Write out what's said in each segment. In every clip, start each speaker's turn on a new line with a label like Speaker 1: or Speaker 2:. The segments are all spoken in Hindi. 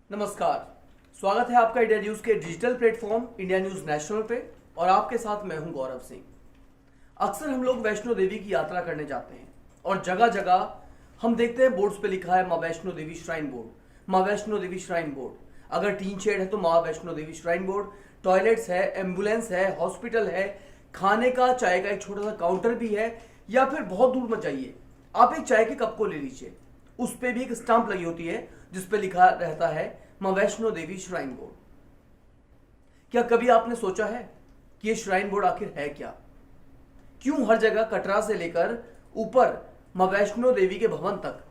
Speaker 1: नमस्कार। स्वागत है आपका इंडिया न्यूज के digital platform India news national पे और आपके साथ मैं हूं गौरव सिंह। अक्सर हम लोग वैष्णो देवी की यात्रा करने जाते हैं और जगह जगह हम देखते हैं बोर्ड्स पे लिखा है माँ वैष्णो देवी श्राइन बोर्ड, माँ वैष्णो देवी श्राइन बोर्ड। अगर टीन शेड है तो माँ Vaishno Devi shrine board, toilets है, एम्बुलेंस है, हॉस्पिटल है, खाने का चाय का एक छोटा सा काउंटर भी है, या फिर बहुत दूर मत जाइए, आप एक चाय के कप को ले लीजिए, उस पे भी एक स्टाम्प लगी होती है जिसपे लिखा रहता है मां वैष्णो देवी श्राइन बोर्ड। क्या कभी आपने सोचा है कि ये श्राइन बोर्ड आखिर है क्या? क्यों हर जगह कटरा से लेकर ऊपर मां वैष्णो देवी के भवन तक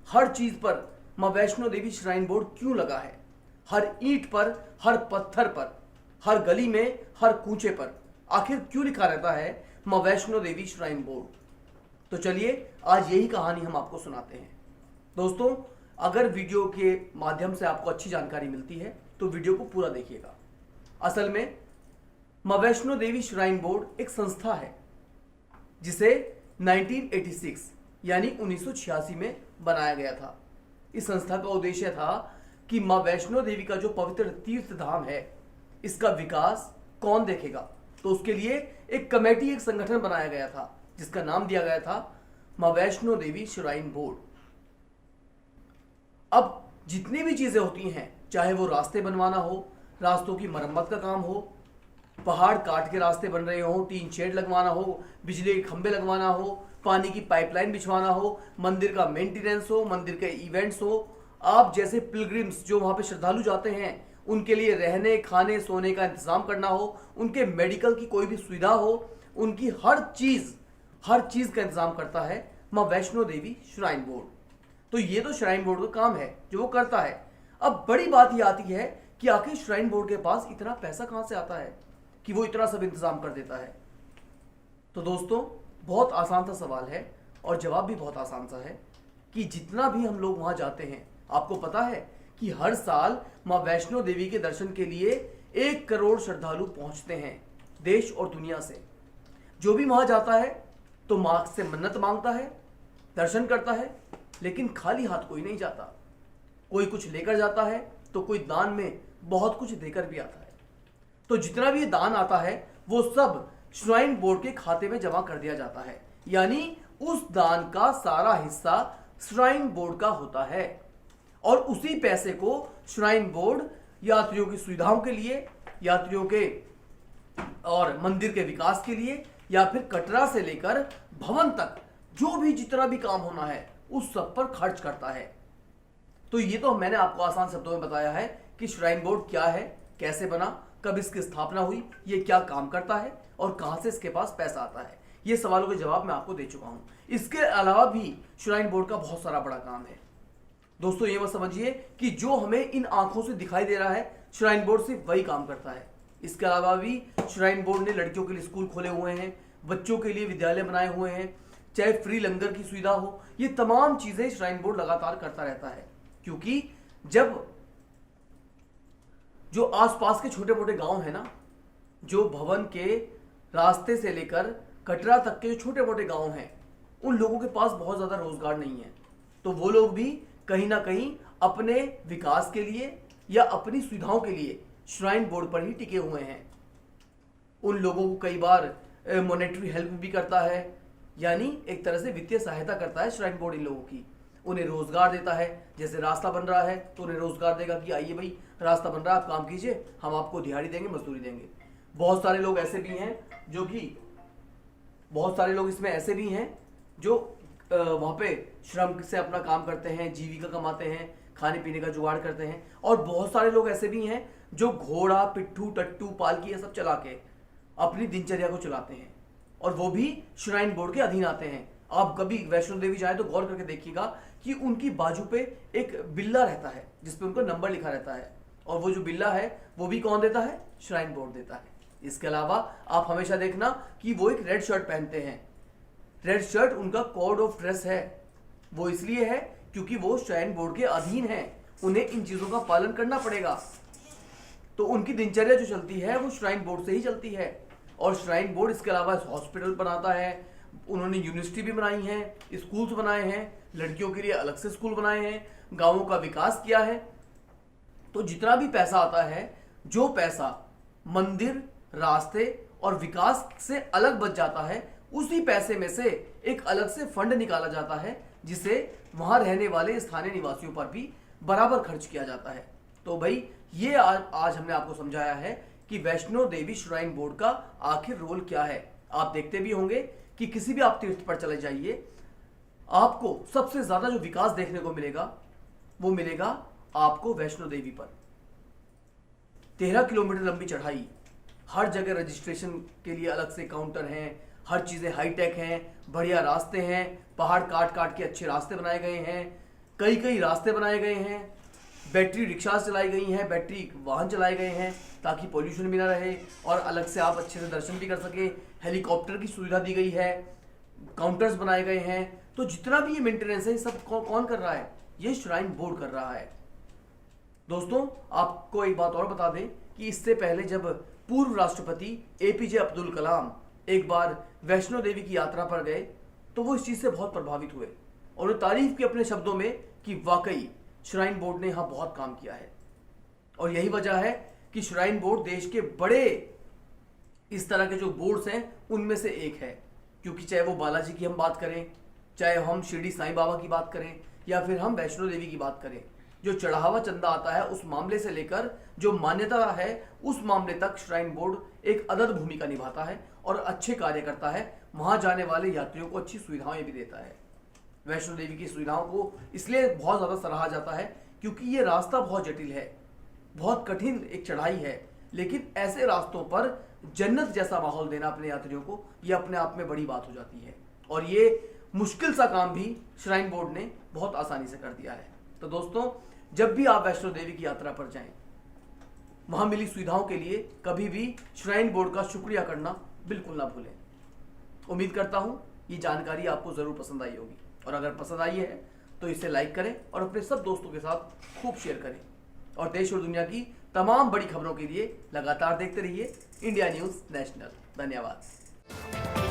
Speaker 1: हर चीज पर मां वैष्णो देवी श्राइन बोर्ड क्यों लगा है? हर ईंट पर, हर पत्थर पर, हर गली में, हर कूचे पर आखिर क्यों लिखा रहता है मां वैष्णो देवी श्राइन बोर्ड? तो चलिए आज यही कहानी हम आपको सुनाते हैं। दोस्तों, अगर वीडियो के माध्यम से आपको अच्छी जानकारी मिलती है तो वीडियो को पूरा देखिएगा। असल में मां वैष्णो देवी श्राइन बोर्ड एक संस्था है जिसे 1986 यानी 1986 में बनाया गया था। इस संस्था का उद्देश्य था कि मां वैष्णो देवी का जो पवित्र तीर्थ धाम है इसका विकास कौन देखेगा, तो उसके लिए एक कमेटी, एक संगठन बनाया गया था जिसका नाम दिया गया था मां वैष्णो देवी श्राइन बोर्ड। अब जितनी भी चीजें होती हैं, चाहे वो रास्ते बनवाना हो, रास्तों की मरम्मत का काम हो, पहाड़ काट के रास्ते बन रहे हो, टीन शेड लगवाना हो, बिजली के खंभे लगवाना हो, पानी की पाइपलाइन बिछवाना हो, मंदिर का मेंटेनेंस हो, मंदिर के इवेंट्स हो, आप जैसे पिलग्रिम्स जो वहां पे श्रद्धालु जाते हैं उनके लिए रहने, खाने, सोने का इंतजाम करना हो, उनके मेडिकल की कोई भी सुविधा हो, उनकी हर चीज का इंतजाम करता है मां वैष्णो देवी श्राइन बोर्ड। तो ये तो श्राइन बोर्ड का काम है जो वो करता है। अब बड़ी बात ये आती है कि आखिर श्राइन बोर्ड के पास इतना पैसा कहां से आता है कि वो इतना सब इंतजाम कर देता है। तो दोस्तों, बहुत आसान सा सवाल है और जवाब भी बहुत आसान सा है कि जितना भी हम लोग वहां जाते हैं, आपको पता है कि हर साल मां वैष्णो देवी के दर्शन के लिए 1 करोड़ श्रद्धालु पहुंचते हैं देश और दुनिया से। जो भी वहां जाता है तो मां से मन्नत मांगता है, दर्शन करता है, लेकिन खाली हाथ कोई नहीं जाता। कोई कुछ लेकर जाता है तो कोई दान में बहुत कुछ देकर भी आता है। तो जितना भी दान आता है वो सब श्राइन बोर्ड के खाते में जमा कर दिया जाता है, यानी उस दान का सारा हिस्सा श्राइन बोर्ड का होता है और उसी पैसे को श्राइन बोर्ड यात्रियों की सुविधाओं के लिए, यात्रियों के और मंदिर के विकास के लिए, या फिर कटरा से लेकर भवन तक जो भी जितना भी काम होना है उस सब पर खर्च करता है। तो ये तो मैंने आपको आसान शब्दों में बताया है कि श्राइन बोर्ड क्या है, कैसे बना, कब इसकी स्थापना हुई, ये क्या काम करता है और कहां से इसके पास पैसा आता है। ये सवालों के जवाब मैं आपको दे चुका हूं। इसके अलावा भी श्राइन बोर्ड का बहुत सारा बड़ा काम है। दोस्तों, ये मत समझिए कि जो हमें इन आंखों से दिखाई दे रहा है श्राइन बोर्ड सिर्फ वही काम करता है। इसके अलावा भी श्राइन बोर्ड ने लड़कियों के लिए स्कूल खोले हुए हैं, बच्चों के लिए विद्यालय बनाए हुए हैं, चाहे फ्री लंगर की सुविधा हो, ये तमाम चीजें श्राइन बोर्ड लगातार करता रहता है। क्योंकि जब जो आसपास के छोटे मोटे गांव है ना, जो भवन के रास्ते से लेकर कटरा तक के जो छोटे मोटे गांव हैं, उन लोगों के पास बहुत ज्यादा रोजगार नहीं है, तो वो लोग भी कहीं ना कहीं अपने विकास के लिए या अपनी सुविधाओं के लिए श्राइन बोर्ड पर ही टिके हुए हैं। उन लोगों को कई बार मॉनेटरी हेल्प भी करता है, यानी एक तरह से वित्तीय सहायता करता है श्राइन बोर्ड इन लोगों की। उन्हें रोजगार देता है, जैसे रास्ता बन रहा है तो उन्हें रोजगार देगा कि आइए भाई रास्ता बन रहा है, आप काम कीजिए, हम आपको दिहाड़ी देंगे, मजदूरी देंगे। बहुत सारे लोग ऐसे भी हैं जो कि बहुत सारे लोग इसमें ऐसे भी हैं जो वहां पे श्रम से अपना काम करते हैं, जीविका कमाते हैं, खाने पीने का जुगाड़ करते हैं। और बहुत सारे लोग ऐसे भी हैं जो घोड़ा, पिट्ठू, टट्टू, पालकी ये सब चला के अपनी दिनचर्या को चलाते हैं और वो भी श्राइन बोर्ड के अधीन आते हैं। आप कभी वैष्णो देवी जाए तो गौर करके देखिएगा कि उनकी बाजू पे एक बिल्ला रहता है जिसपे उनका नंबर लिखा रहता है, और वो जो बिल्ला है वो भी कौन देता है? श्राइन बोर्ड देता है। इसके अलावा आप हमेशा देखना कि वो एक रेड शर्ट पहनते हैं। रेड शर्ट उनका कोड ऑफ ड्रेस है। वो इसलिए है क्योंकि वो श्राइन बोर्ड के अधीन है, उन्हें इन चीजों का पालन करना पड़ेगा। तो उनकी दिनचर्या जो चलती है वो श्राइन बोर्ड से ही चलती है। और श्राइन बोर्ड इसके अलावा हॉस्पिटल बनाता है, उन्होंने यूनिवर्सिटी भी बनाई है, स्कूल्स बनाए हैं, लड़कियों के लिए अलग से स्कूल बनाए हैं, गांवों का विकास किया है। तो जितना भी पैसा आता है, जो पैसा मंदिर, रास्ते और विकास से अलग बच जाता है, उसी पैसे में से एक अलग से फंड निकाला जाता है, जिसे वहां रहने वाले स्थानीय निवासियों पर भी बराबर खर्च किया जाता है। तो भाई ये आज हमने आपको समझाया है कि वैष्णो देवी श्राइन बोर्ड का आखिर रोल क्या है। आप देखते भी होंगे कि किसी भी आप तीर्थ पर चले जाइए, आपको सबसे ज्यादा जो विकास देखने को मिलेगा वो मिलेगा आपको वैष्णो देवी पर। 13 किलोमीटर लंबी चढ़ाई, हर जगह रजिस्ट्रेशन के लिए अलग से काउंटर हैं, हर चीजें हाईटेक हैं, बढ़िया रास्ते हैं, पहाड़ काट काट के अच्छे रास्ते बनाए गए हैं, कई रास्ते बनाए गए हैं, बैटरी रिक्शा चलाई गई हैं, बैटरी वाहन चलाए गए हैं ताकि पोल्यूशन भी ना रहे और अलग से आप अच्छे से दर्शन भी कर सके। हेलीकॉप्टर की सुविधा दी गई है, काउंटर्स बनाए गए हैं। तो जितना भी ये मेंटेनेंस है, सब कौन कर रहा है? ये श्राइन बोर्ड कर रहा है। दोस्तों, आपको एक बात और बता दें कि इससे पहले जब पूर्व राष्ट्रपति एपीजे अब्दुल कलाम एक बार वैष्णो देवी की यात्रा पर गए, तो वो इस चीज से बहुत प्रभावित हुए और उन्हें तारीफ की अपने शब्दों में कि वाकई श्राइन बोर्ड ने यहां बहुत काम किया है। और यही वजह है कि श्राइन बोर्ड देश के बड़े इस तरह के जो बोर्ड्स हैं उनमें से एक है। क्योंकि चाहे वो बालाजी की हम बात करें, चाहे हम शिरडी साईं बाबा की बात करें, या फिर हम वैष्णो देवी की बात करें, जो चढ़ावा चंदा आता है उस मामले से लेकर जो मान्यता है उस मामले तक श्राइन बोर्ड एक अदद भूमिका निभाता है और अच्छे कार्य करता है। वहां जाने वाले यात्रियों को अच्छी सुविधाएं भी देता है। वैष्णो देवी की सुविधाओं को इसलिए बहुत ज्यादा सराहा जाता है क्योंकि ये रास्ता बहुत जटिल है, बहुत कठिन एक चढ़ाई है, लेकिन ऐसे रास्तों पर जन्नत जैसा माहौल देना अपने यात्रियों को, ये अपने आप में बड़ी बात हो जाती है। और ये मुश्किल सा काम भी श्राइन बोर्ड ने बहुत आसानी से कर दिया है। तो दोस्तों, जब भी आप वैष्णो देवी की यात्रा पर जाएं, वहां मिली सुविधाओं के लिए कभी भी श्राइन बोर्ड का शुक्रिया करना बिल्कुल ना भूलें। उम्मीद करता हूं ये जानकारी आपको जरूर पसंद आई होगी, और अगर पसंद आई है तो इसे लाइक करें और अपने सब दोस्तों के साथ खूब शेयर करें। और देश और दुनिया की तमाम बड़ी खबरों के लिए लगातार देखते रहिए इंडिया न्यूज़ नेशनल। धन्यवाद।